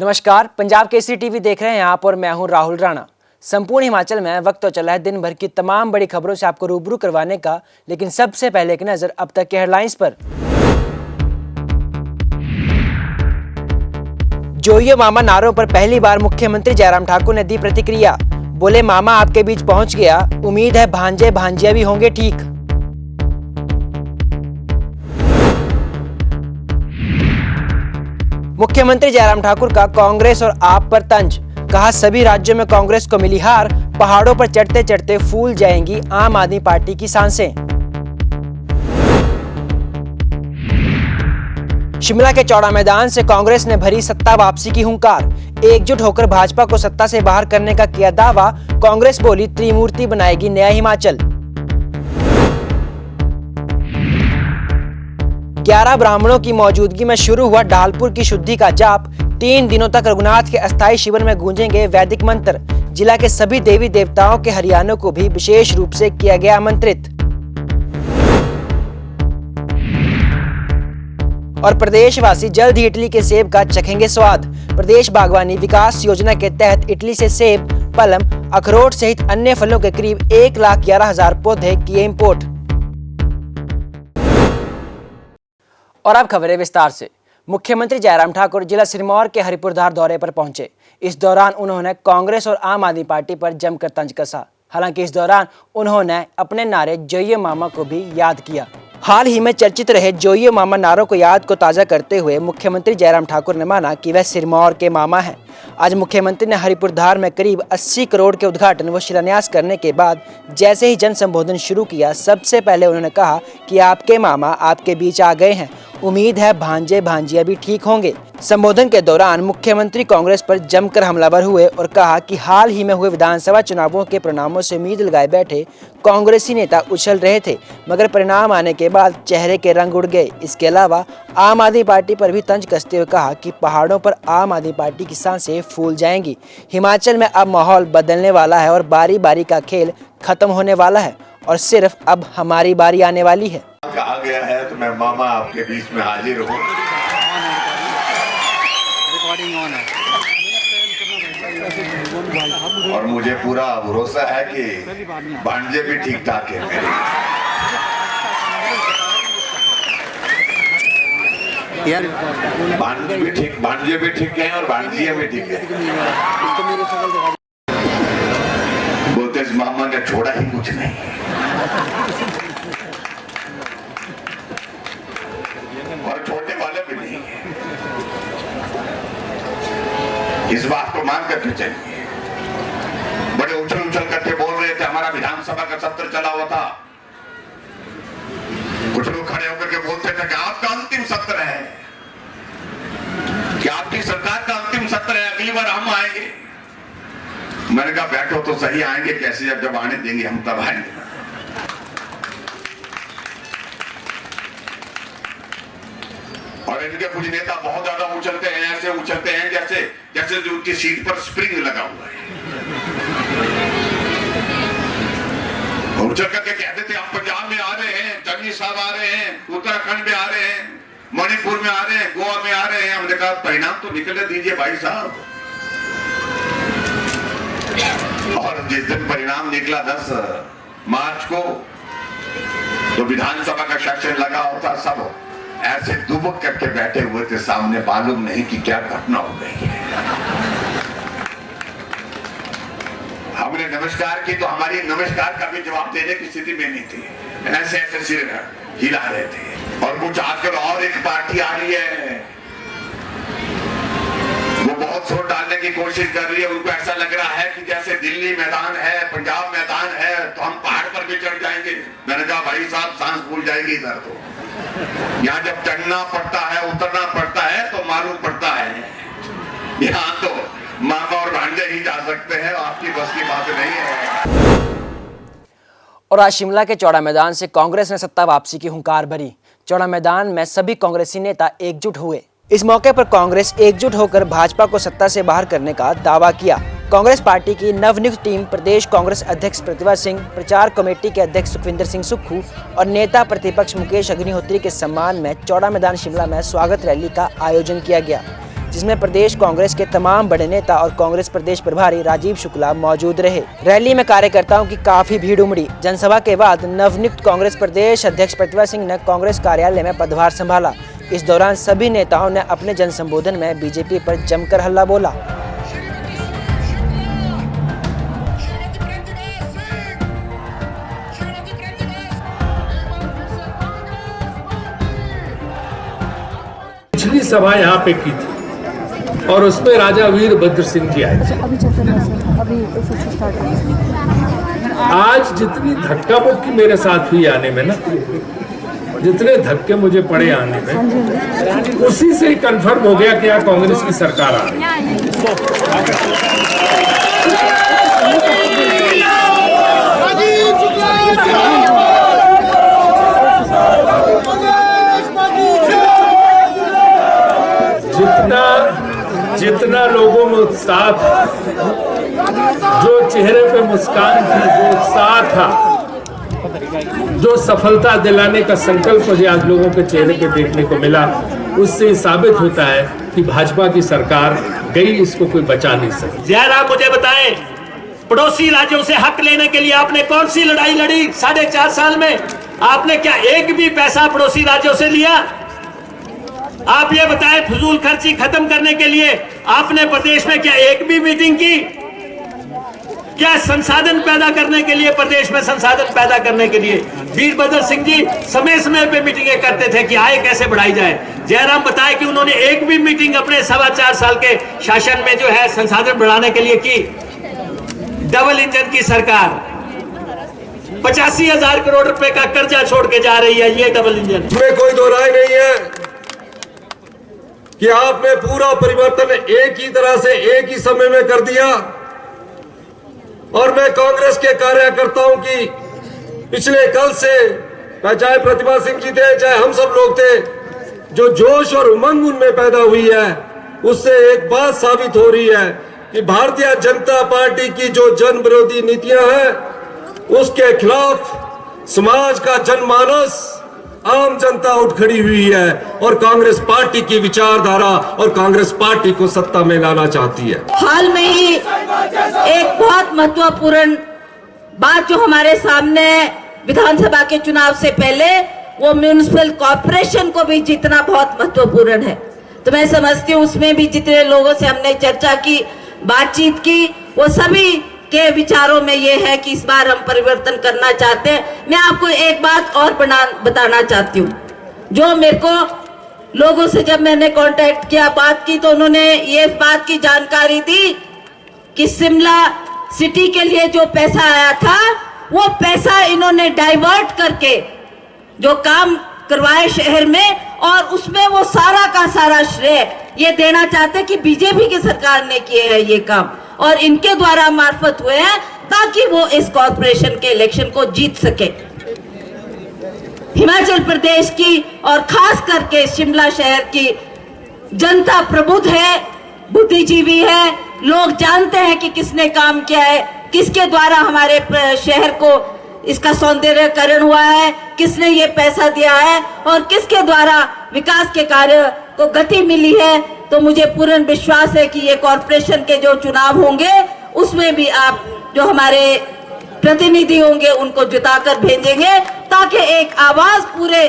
नमस्कार, पंजाब केसरी टीवी देख रहे हैं आप और मैं हूं राहुल राणा। संपूर्ण हिमाचल में वक्त तो चला है दिन भर की तमाम बड़ी खबरों से आपको रूबरू करवाने का, लेकिन सबसे पहले एक नजर अब तक के हेडलाइंस पर। जोइयो मामा नारों पर पहली बार मुख्यमंत्री जयराम ठाकुर ने दी प्रतिक्रिया। बोले, मामा आपके बीच पहुंच गया, उम्मीद है भांजे भांजिया भी होंगे ठीक। मुख्यमंत्री जयराम ठाकुर का कांग्रेस और आप पर तंज। कहा, सभी राज्यों में कांग्रेस को मिली हार, पहाड़ों पर चढ़ते चढ़ते फूल जाएंगी आम आदमी पार्टी की सांसें। शिमला के चौड़ा मैदान से कांग्रेस ने भरी सत्ता वापसी की हुंकार। एकजुट होकर भाजपा को सत्ता से बाहर करने का किया दावा। कांग्रेस बोली, त्रिमूर्ति बनाएगी नया हिमाचल। 11 ब्राह्मणों की मौजूदगी में शुरू हुआ ढालपुर की शुद्धि का जाप। 3 दिनों तक रघुनाथ के अस्थायी शिविर में गूंजेंगे वैदिक मंत्र। जिला के सभी देवी देवताओं के हरियाणों को भी विशेष रूप से किया गया आमंत्रित। और प्रदेशवासी जल्द ही इटली के सेब का चखेंगे स्वाद। प्रदेश बागवानी विकास योजना के तहत इटली से सेब, पलम, अखरोट सहित अन्य फलों के करीब 1,11,000 पौधे किए इंपोर्ट। और अब खबरें विस्तार से। मुख्यमंत्री जयराम ठाकुर जिला सिरमौर के हरिपुरधार दौरे पर पहुंचे। इस दौरान उन्होंने कांग्रेस और आम आदमी पार्टी पर जमकर तंज कसा। हालांकि इस दौरान उन्होंने अपने नारे जोइयो मामा को भी याद किया। हाल ही में चर्चित रहे जोइयो मामा नारों को याद को ताज़ा करते हुए मुख्यमंत्री जयराम ठाकुर ने माना कि वह सिरमौर के मामा हैं। आज मुख्यमंत्री ने हरिपुरधार में करीब 80 करोड़ के उद्घाटन व शिलान्यास करने के बाद जैसे ही जन संबोधन शुरू किया, सबसे पहले उन्होंने कहा कि आपके मामा आपके बीच आ गए हैं, उम्मीद है भांजे भांजिया भी ठीक होंगे। संबोधन के दौरान मुख्यमंत्री कांग्रेस पर जमकर हमलावर हुए और कहा कि हाल ही में हुए विधानसभा चुनावों के परिणामों से उम्मीद लगाए बैठे कांग्रेसी नेता उछल रहे थे, मगर परिणाम आने के बाद चेहरे के रंग उड़ गए। इसके अलावा आम आदमी पार्टी पर भी तंज कसते हुए कहा कि पहाड़ों पर आम आदमी पार्टी की सांसें फूल जाएंगी। हिमाचल में अब माहौल बदलने वाला है और बारी बारी का खेल खत्म होने वाला है और सिर्फ अब हमारी बारी आने वाली है। कहा गया है तो मैं मामा आपके बीच में हाजिर हूँ। और मुझे पूरा भरोसा है कि भांजे भी ठीक ठाक है मेरे। भांजे भी ठीक है और भांजिया भी ठीक है। बोलते इस मामा ने छोड़ा ही कुछ नहीं। और छोड़ने वाले भी नहीं है। इस बात को मान करके चलिए। बड़े उछल करके बोल रहे थे, हमारा विधानसभा का सत्र चला हुआ था। कुछ लोग खड़े होकर के बोलते थे कि आपका अंतिम सत्र है, कि आपकी सरकार का अंतिम सत्र है, अगली बार हम आएंगे। मैंने कहा बैठो तो सही, आएंगे कैसे, जब आने देंगे हम तब आएंगे। और इनके कुछ नेता बहुत ज्यादा उछलते हैं, ऐसे उछलते हैं जैसे जो उनकी सीट पर स्प्रिंग लगा हुआ है। उछल करके कहते थे हम पंजाब में आ रहे हैं, चन्नी साहब आ रहे हैं, उत्तराखंड में आ रहे हैं, मणिपुर में आ रहे हैं, गोवा में आ रहे हैं। हमने कहा परिणाम तो निकलने दीजिए भाई साहब। और जिस दिन परिणाम निकला 10 मार्च को, तो विधानसभा का सेशन लगा होता, सब ऐसे दुबक करके बैठे हुए थे सामने, मालूम नहीं कि क्या घटना हो गई है। हमने नमस्कार की तो हमारी नमस्कार का भी जवाब देने की स्थिति में नहीं थी, ऐसे ऐसे सिर हिला रहे थे। और कुछ आजकल और एक पार्टी आ रही है, वो बहुत जोर डालने की कोशिश कर रही है। उनको ऐसा लग रहा है कि जैसे दिल्ली मैदान है, पंजाब मैदान है, तो हम पहाड़ पर भी चढ़ जाएंगे। मैंने कहा भाई साहब, सांस भूल जाएगी इधर। तो यहाँ जब चढ़ना पड़ता है, उतरना पड़ता है, तो मालूम पड़ता है। यहाँ तो मामा और भांजे ही जा सकते हैं, आपकी बस की बात नहीं है। और आज शिमला के चौड़ा मैदान से कांग्रेस ने सत्ता वापसी की हुंकार भरी। चौड़ा मैदान में सभी कांग्रेसी नेता एकजुट हुए। इस मौके पर कांग्रेस एकजुट होकर भाजपा को सत्ता से बाहर करने का दावा किया। कांग्रेस पार्टी की नवनियुक्त टीम प्रदेश कांग्रेस अध्यक्ष प्रतिभा सिंह, प्रचार कमेटी के अध्यक्ष सुखविंदर सिंह सुक्खू और नेता प्रतिपक्ष मुकेश अग्निहोत्री के सम्मान में चौड़ा मैदान शिमला में स्वागत रैली का आयोजन किया गया, जिसमें प्रदेश कांग्रेस के तमाम बड़े नेता और कांग्रेस प्रदेश प्रभारी राजीव शुक्ला मौजूद रहे। रैली में कार्यकर्ताओं की काफी भीड़ उमड़ी। जनसभा के बाद नवनियुक्त कांग्रेस प्रदेश अध्यक्ष प्रतिभा सिंह ने कांग्रेस कार्यालय में पदभार संभाला। इस दौरान सभी नेताओं ने अपने जन संबोधन में बीजेपी पर जमकर हल्ला बोला। पिछली सभा यहाँ पे की थी और उसमें राजा वीरभद्र सिंह जी आए थे। आज जितनी धक्का मुक्की मेरे साथ हुई आने में ना, जितने धक्के मुझे पड़े आने में, उसी से ही कंफर्म हो गया कि यहाँ कांग्रेस की सरकार आ रही है। जितना लोगों में उत्साह था, जो चेहरे पे मुस्कान थी, जो उत्साह था, जो सफलता दिलाने का संकल्प मुझे आज लोगों के चेहरे पे देखने को मिला, उससे साबित होता है कि भाजपा की सरकार गई, इसको कोई बचा नहीं सकता। जयराम, मुझे बताएं, पड़ोसी राज्यों से हक लेने के लिए आपने कौन सी लड़ाई लड़ी? 4.5 साल में आपने क्या एक भी पैसा पड़ोसी राज्यों से लिया? आप ये बताएं, फजूल खर्ची खत्म करने के लिए आपने प्रदेश में क्या एक भी मीटिंग की? क्या संसाधन पैदा करने के लिए, प्रदेश में संसाधन पैदा करने के लिए वीरभद्र सिंह जी समय समय पे मीटिंगें करते थे कि आय कैसे बढ़ाई जाए। जयराम बताए कि उन्होंने एक भी मीटिंग अपने 4.25 साल के शासन में जो है संसाधन बढ़ाने के लिए की। डबल इंजन की सरकार 85,000 करोड़ रुपए का कर्जा छोड़ के जा रही है। ये डबल इंजन इसमें कोई दो राय नहीं है कि आपने पूरा परिवर्तन एक ही तरह से एक ही समय में कर दिया। और मैं कांग्रेस के कार्यकर्ताओं की पिछले कल से, चाहे प्रतिभा सिंह जी थे, चाहे हम सब लोग थे, जो जोश और उमंग उनमें पैदा हुई है, उससे एक बात साबित हो रही है कि भारतीय जनता पार्टी की जो जन विरोधी नीतियां हैं, उसके खिलाफ समाज का जनमानस, आम जनता उठ खड़ी हुई है और कांग्रेस पार्टी की विचारधारा और कांग्रेस पार्टी को सत्ता में लाना चाहती है। हाल में ही एक बहुत महत्वपूर्ण बात जो हमारे सामने विधानसभा के चुनाव से पहले, वो म्युनिसिपल कॉर्पोरेशन को भी जीतना बहुत महत्वपूर्ण है। तो मैं समझती हूँ उसमें भी जितने लोगों से हमने चर्चा की, बातचीत की, वो सभी के विचारों में ये है कि इस बार हम परिवर्तन करना चाहते हैं। मैं आपको एक बात और बताना चाहती हूँ, जो मेरे को लोगों से जब मैंने कांटेक्ट किया, बात की, तो उन्होंने ये बात की जानकारी दी कि शिमला सिटी के लिए जो पैसा आया था, वो पैसा इन्होंने डाइवर्ट करके जो काम करवाए शहर में, और उसमें वो सारा का सारा श्रेय ये देना चाहते कि बीजेपी की सरकार ने किए हैं ये काम, और इनके द्वारा मार्फत हुए हैं, ताकि वो इस कॉर्पोरेशन के इलेक्शन को जीत सके। हिमाचल प्रदेश की और खास करके शिमला शहर की जनता प्रबुद्ध है, बुद्धिजीवी है। लोग जानते हैं कि किसने काम किया है, किसके द्वारा हमारे शहर को इसका सौंदर्यकरण हुआ है, किसने ये पैसा दिया है, और किसके द्वारा विकास के कार्य को गति मिली है। तो मुझे पूर्ण विश्वास है कि ये कॉर्पोरेशन के जो चुनाव होंगे, उसमें भी आप जो हमारे प्रतिनिधि होंगे उनको जिताकर भेजेंगे, ताकि एक आवाज पूरे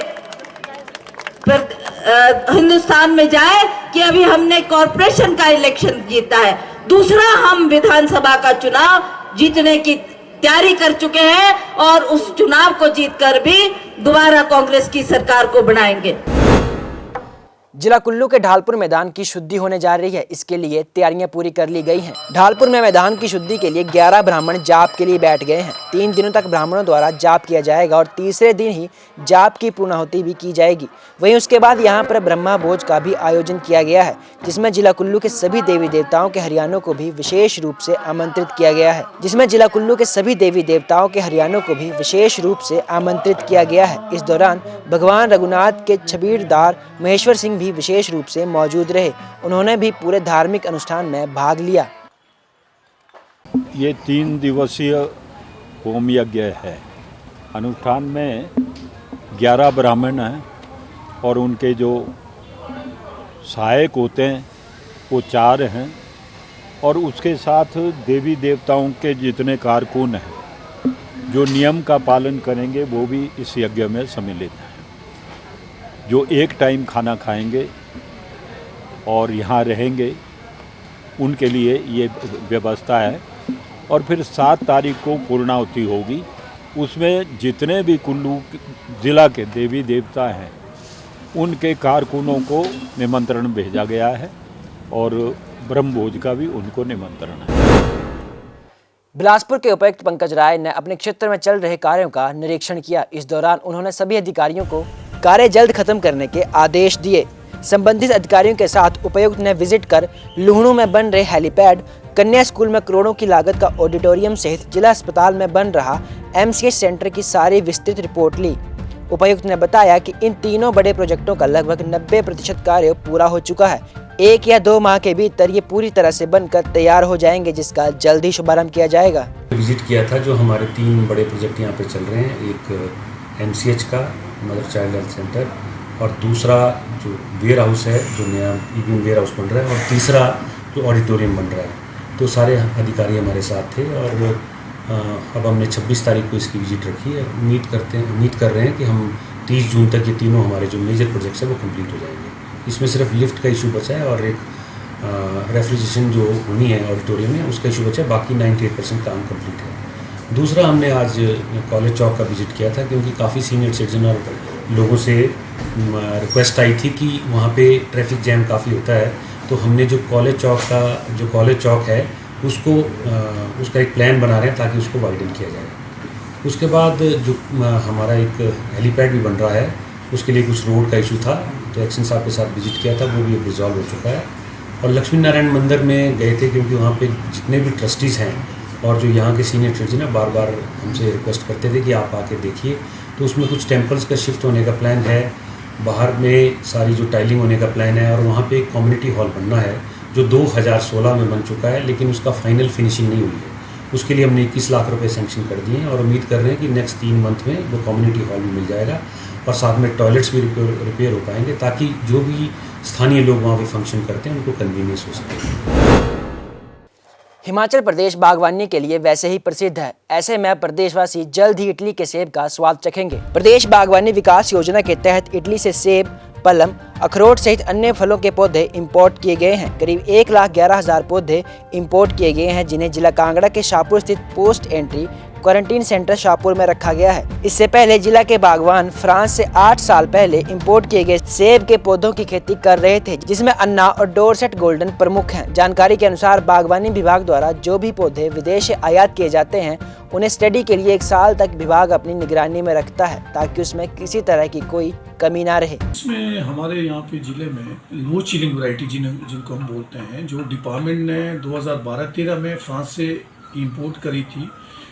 हिंदुस्तान में जाए कि अभी हमने कॉर्पोरेशन का इलेक्शन जीता है। दूसरा, हम विधानसभा का चुनाव जीतने की तैयारी कर चुके हैं और उस चुनाव को जीतकर भी दोबारा कांग्रेस की सरकार को बनाएंगे। जिला कुल्लू के ढालपुर मैदान की शुद्धि होने जा रही है। इसके लिए तैयारियां पूरी कर ली गई हैं। ढालपुर में मैदान की शुद्धि के लिए 11 ब्राह्मण जाप के लिए बैठ गए हैं। 3 दिनों तक ब्राह्मणों द्वारा जाप किया जाएगा और तीसरे दिन ही जाप की पूर्णाहुति भी की जाएगी। वहीं उसके बाद यहां पर ब्रह्मा भोज का भी आयोजन किया गया है, जिसमें जिला कुल्लू के सभी देवी देवताओं के हरियाणों को भी विशेष रूप से आमंत्रित किया गया है इस दौरान भगवान रघुनाथ के छबीरदार महेश्वर सिंह भी विशेष रूप से मौजूद रहे। उन्होंने भी पूरे धार्मिक अनुष्ठान में भाग लिया। ये 3 दिवसीय होम यज्ञ है। अनुष्ठान में 11 ब्राह्मण हैं और उनके जो सहायक होते हैं वो 4 हैं और उसके साथ देवी देवताओं के जितने कारकुन हैं जो नियम का पालन करेंगे वो भी इस यज्ञ में सम्मिलित हैं। जो एक टाइम खाना खाएंगे और यहाँ रहेंगे उनके लिए ये व्यवस्था है। और फिर 7 तारीख को पूर्णाहुति होगी, उसमें जितने भी कुल्लू ज़िला के देवी देवता हैं उनके कारकुनों को निमंत्रण भेजा गया है और ब्रह्मभोज का भी उनको निमंत्रण है। बिलासपुर के उपायुक्त पंकज राय ने अपने क्षेत्र में चल रहे कार्यों का निरीक्षण किया। इस दौरान उन्होंने सभी अधिकारियों को कार्य जल्द खत्म करने के आदेश दिए। संबंधित अधिकारियों के साथ उपायुक्त ने विजिट कर लुहणू में बन रहे हेलीपैड, कन्या स्कूल में करोड़ों की लागत का ऑडिटोरियम सहित जिला अस्पताल में बन रहा MCH सेंटर की सारी विस्तृत रिपोर्ट ली। उपायुक्त ने बताया कि इन तीनों बड़े प्रोजेक्टों का लगभग 90% कार्य पूरा हो चुका है। 1 या 2 माह के भीतर ये पूरी तरह से बनकर तैयार हो जाएंगे, जिसका जल्द ही शुभारंभ किया जाएगा। विजिट किया था जो हमारे 3 बड़े प्रोजेक्ट यहाँ पे चल रहे हैं। एक MCH का मदर चाइल्ड हेल्थ सेंटर, और दूसरा जो वेयर हाउस है, जो नया EVM वेयर हाउस बन रहा है, और तीसरा जो ऑडिटोरियम बन रहा है। तो सारे अधिकारी हमारे साथ थे और अब हमने 26 तारीख को इसकी विजिट रखी है। उम्मीद कर रहे हैं कि हम 30 जून तक ये तीनों हमारे जो मेजर प्रोजेक्ट्स हैं वो कंप्लीट हो जाएंगे। इसमें सिर्फ लिफ्ट का इशू बचा है और एक रेफ्रिजरेशन जो होनी है ऑडिटोरियम में उसका इशू बचा है। बाकी 98% काम कंप्लीट है। दूसरा, हमने आज कॉलेज चौक का विजिट किया था क्योंकि काफ़ी सीनियर सिटीजन और लोगों से रिक्वेस्ट आई थी कि वहाँ पे ट्रैफिक जैम काफ़ी होता है। तो हमने जो कॉलेज चौक है उसका एक प्लान बना रहे हैं ताकि उसको वाइडन किया जाए। उसके बाद जो हमारा एक हेलीपैड भी बन रहा है, उसके लिए कुछ रोड का इशू था, तो एक्शन साहब के साथ विजिट किया था, वो भी रिजॉल्व हो चुका है। और लक्ष्मी नारायण मंदिर में गए थे क्योंकि वहाँ पे जितने भी ट्रस्टीज़ हैं और जो यहाँ के सीनियर सिटीजन हैं बार बार हमसे रिक्वेस्ट करते थे कि आप आके देखिए। तो उसमें कुछ टेम्पल्स का शिफ्ट होने का प्लान है, बाहर में सारी जो टाइलिंग होने का प्लान है, और वहाँ पे एक कम्युनिटी हॉल बनना है जो 2016 में बन चुका है लेकिन उसका फाइनल फिनिशिंग नहीं हुई है। उसके लिए हमने 21 लाख रुपए सैंक्शन कर दिए हैं और उम्मीद कर रहे हैं कि नेक्स्ट 3 मंथ में वो कम्युनिटी हॉल भी मिल जाएगा और साथ में टॉयलेट्स भी रिपेयर हो पाएंगे ताकि जो भी स्थानीय लोग वहाँ पे फंक्शन करते हैं उनको कन्वीनियंस हो सके। हिमाचल प्रदेश बागवानी के लिए वैसे ही प्रसिद्ध है। ऐसे में प्रदेशवासी जल्द ही इटली के सेब का स्वाद चखेंगे। प्रदेश बागवानी विकास योजना के तहत इटली से सेब, पलम, अखरोट सहित अन्य फलों के पौधे इंपोर्ट किए गए हैं। करीब 1,11,000 पौधे इंपोर्ट किए गए हैं जिन्हें जिला कांगड़ा के शाहपुर स्थित post entry quarantine centre Shahpur में रखा गया है। इससे पहले जिला के बागवान फ्रांस से 8 साल पहले इंपोर्ट किए गए सेब के पौधों की खेती कर रहे थे, जिसमें अन्ना और डोरसेट गोल्डन प्रमुख हैं। जानकारी के अनुसार बागवानी विभाग द्वारा जो भी पौधे विदेश से आयात किए जाते हैं उन्हें स्टडी के लिए 1 साल तक विभाग अपनी निगरानी में रखता है ताकि उसमें किसी तरह की कोई कमी ना रहे। इसमें हमारे यहाँ पे जिले में लो चिलिंग वैरायटी जिनको हम बोलते हैं, जो डिपार्टमेंट ने 2012-13 में फ्रांस से इंपोर्ट करी थी,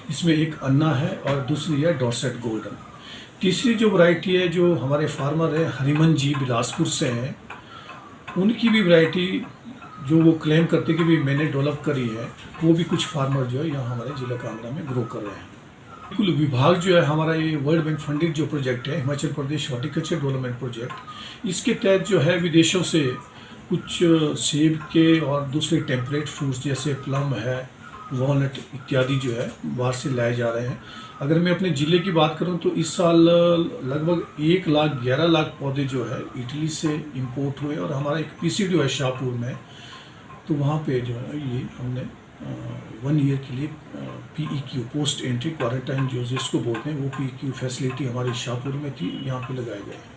इसमें एक अन्ना है और दूसरी है डॉर्सेट गोल्डन। तीसरी जो वैरायटी है जो हमारे फार्मर है हरिमन जी बिलासपुर से हैं, उनकी भी वैरायटी जो वो क्लेम करते कि भी मैंने डेवलप करी है, वो भी कुछ फार्मर जो है यहाँ हमारे जिला कांगड़ा में ग्रो कर रहे हैं। बिल्कुल, विभाग जो है हमारा ये वर्ल्ड बैंक फंडेड जो प्रोजेक्ट है Himachal Pradesh horticulture development project, इसके तहत जो है विदेशों से कुछ सेब के और दूसरे टेम्परेट फ्रूट्स जैसे प्लम है, वॉलनट इत्यादि जो है बाहर से लाए जा रहे हैं। अगर मैं अपने ज़िले की बात करूं तो इस साल लगभग 1,11,00,000 पौधे जो है इटली से इंपोर्ट हुए और हमारा एक PCD है शाहपुर में, तो वहाँ पे जो है ये हमने 1 ईयर के लिए PEQ पोस्ट एंट्री क्वारंटाइन जो जिसको बोलते हैं वो PEQ फैसिलिटी हमारी शाहपुर में थी, यहाँ पे लगाए गए हैं।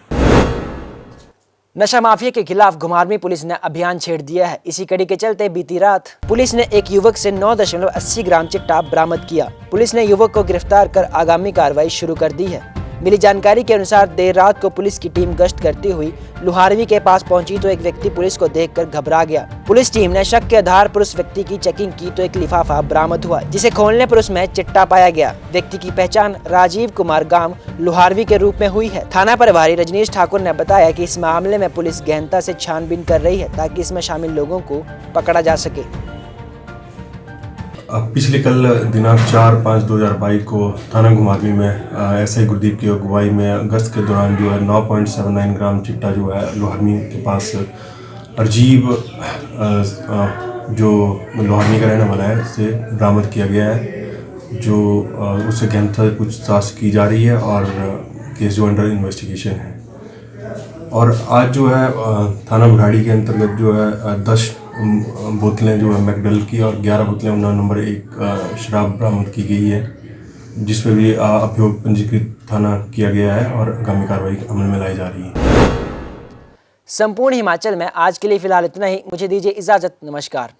नशा माफिया के खिलाफ घुमारवीं पुलिस ने अभियान छेड़ दिया है। इसी कड़ी के चलते बीती रात पुलिस ने एक युवक से 9.80 ग्राम चिट्टा बरामद किया। पुलिस ने युवक को गिरफ्तार कर आगामी कार्रवाई शुरू कर दी है। मिली जानकारी के अनुसार देर रात को पुलिस की टीम गश्त करती हुई लुहारवी के पास पहुंची तो एक व्यक्ति पुलिस को देखकर घबरा गया। पुलिस टीम ने शक के आधार पर उस व्यक्ति की चेकिंग की तो एक लिफाफा बरामद हुआ, जिसे खोलने पर उसमें चिट्टा पाया गया। व्यक्ति की पहचान राजीव कुमार गांव लुहारवी के रूप में हुई है। थाना प्रभारी रजनीश ठाकुर ने बताया कि इस मामले में पुलिस गहनता से छानबीन कर रही है ताकि इसमें शामिल लोगों को पकड़ा जा सके। पिछले कल दिनांक 4/5/2022 को थाना घुमारवीं में SI गुरदीप की अगुवाई में गश्त के दौरान जो है 9.79 ग्राम चिट्टा जो है लुहारवी के पास अजीब जो लोहानी का रहने वाला है इसे बरामद किया गया है, जो उससे गहनता पूछताछ की जा रही है और केस जो अंडर इन्वेस्टिगेशन है। और आज जो है थाना बुढ़ाड़ी के अंतर्गत जो है 10 बोतलें जो है मैकडल की और 11 बोतलें उन्ना नंबर 1 शराब बरामद की गई है, जिस पर भी अभियोग पंजीकृत थाना किया गया है और आगामी कार्रवाई अमल में लाई जा रही है। संपूर्ण हिमाचल में आज के लिए फिलहाल इतना ही। मुझे दीजिए इजाजत। नमस्कार।